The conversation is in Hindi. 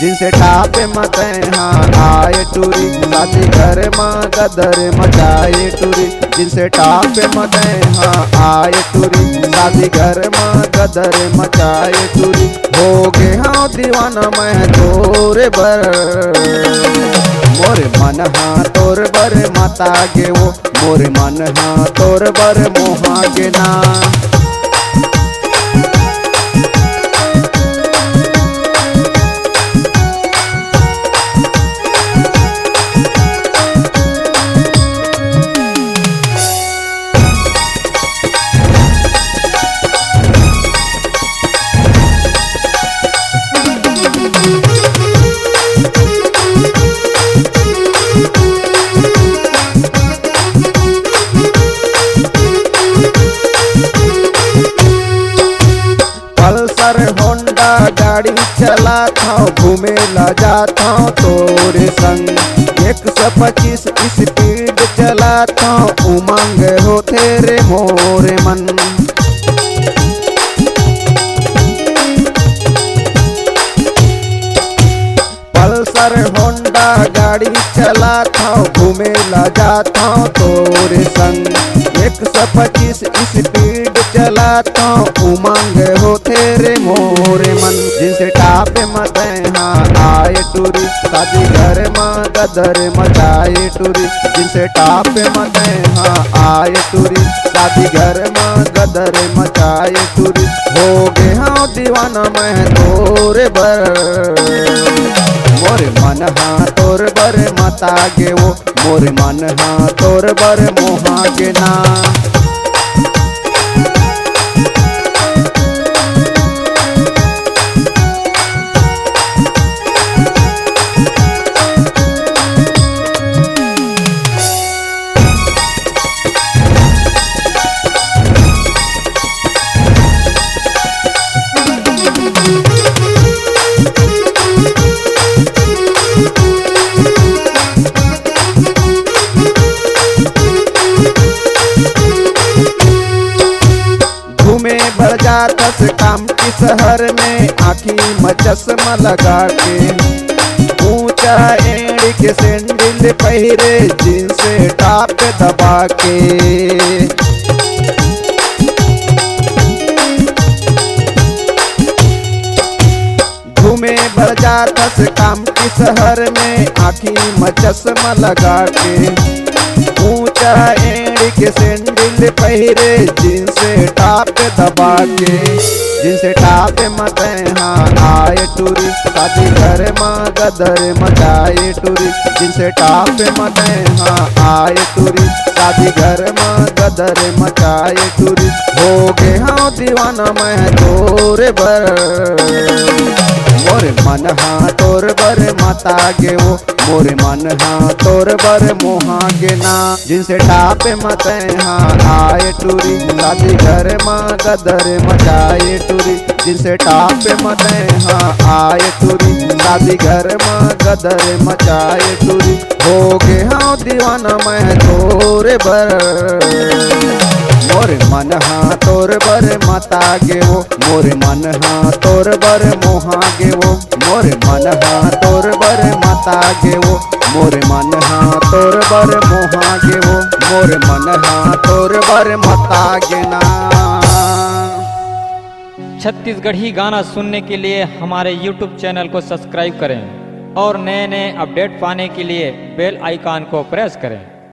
जिनसे टापे मत हाँ आए टूरी, शादी घर माँ गदर मचाए टूरी। जिनसे टापे मत हाँ आए टूरी, शादी घर माँ गदर मचाए टूरी। हो गे हाँ दीवाना मैं तोरे बर, मोरे मन हाँ तोर बर माता गे वो, मोरे मन हाँ तोर बर मोहा गे ना। पल्सर होंडा गाड़ी चलाता हूँ, घूमे ला जाता हूँ तोरे संग। 125 स्पीड चलाता हूँ, उमंग हो तेरे मोरे मन। पल्सर होंडा गाड़ी चलाता हूँ, घूमे ला जाता हूँ तोरे संग। 125 स्पीड चलाता हूँ, उमंग हो तेरे मोरे मन। जिनसे टापे मत हाँ आए टूरी, शादी घर माँ गदर मचाए टूरी। जिनसे टापे मत हाँ आए टूरी, शादी घर माँ गदर मचाए टूरी। हो गे हाँ दीवाना मैं तोरे बर, मोरे मन हाँ तोर बर माता गे वो, मोरे मन हाँ तोर बर मोहा गे ना। घूमे बढ़ जाता से काम की शहर में, आँखी में चश्मा लगा के। ऊंचा एड़ी के सैंडल पहिरे, जींस टाप दबा के। घूमे बढ़ जाता से काम की शहर में, आँखी में चश्मा लगा के। ऊंचा एड़ी के सैंडल पहिरे, जींस टाप दबा के। जिनसे टापे मत हाँ आए टूरी, शादी घर माँ गदर मचाए टूरी। जिनसे टापे मत हाँ आए टूरी, शादी घर माँ गदर मचाए टूरी। हो गे हाँ दीवाना मैं तोरे बर, मोरे मन हाँ तोर बर माता गे वो, मोरे मन हाँ तोर बर मोहा गे ना। जिनसे टापे मत हाँ आए टूरी, शादी घर माँ गदर मचाए टूरी। जिनसे टापे मत हाँ आए टूरी, शादी घर माँ गदर मचाए टूरी। हो गे हाँ दीवाना मैं तोरे बर, मोरे मन हाँ तोर बर माता गे वो, मोरे मन हाँ तोर बर मोहा गे वो, मोरे मन हाँ तोर बर माता गे वो, मोरे मन हाँ तोर बर मोहा गे वो, मोरे मन हाँ तोर बर माता गे ना। छत्तीसगढ़ी गाना सुनने के लिए हमारे YouTube चैनल को सब्सक्राइब करें और नए नए अपडेट पाने के लिए बेल आइकॉन को प्रेस करें।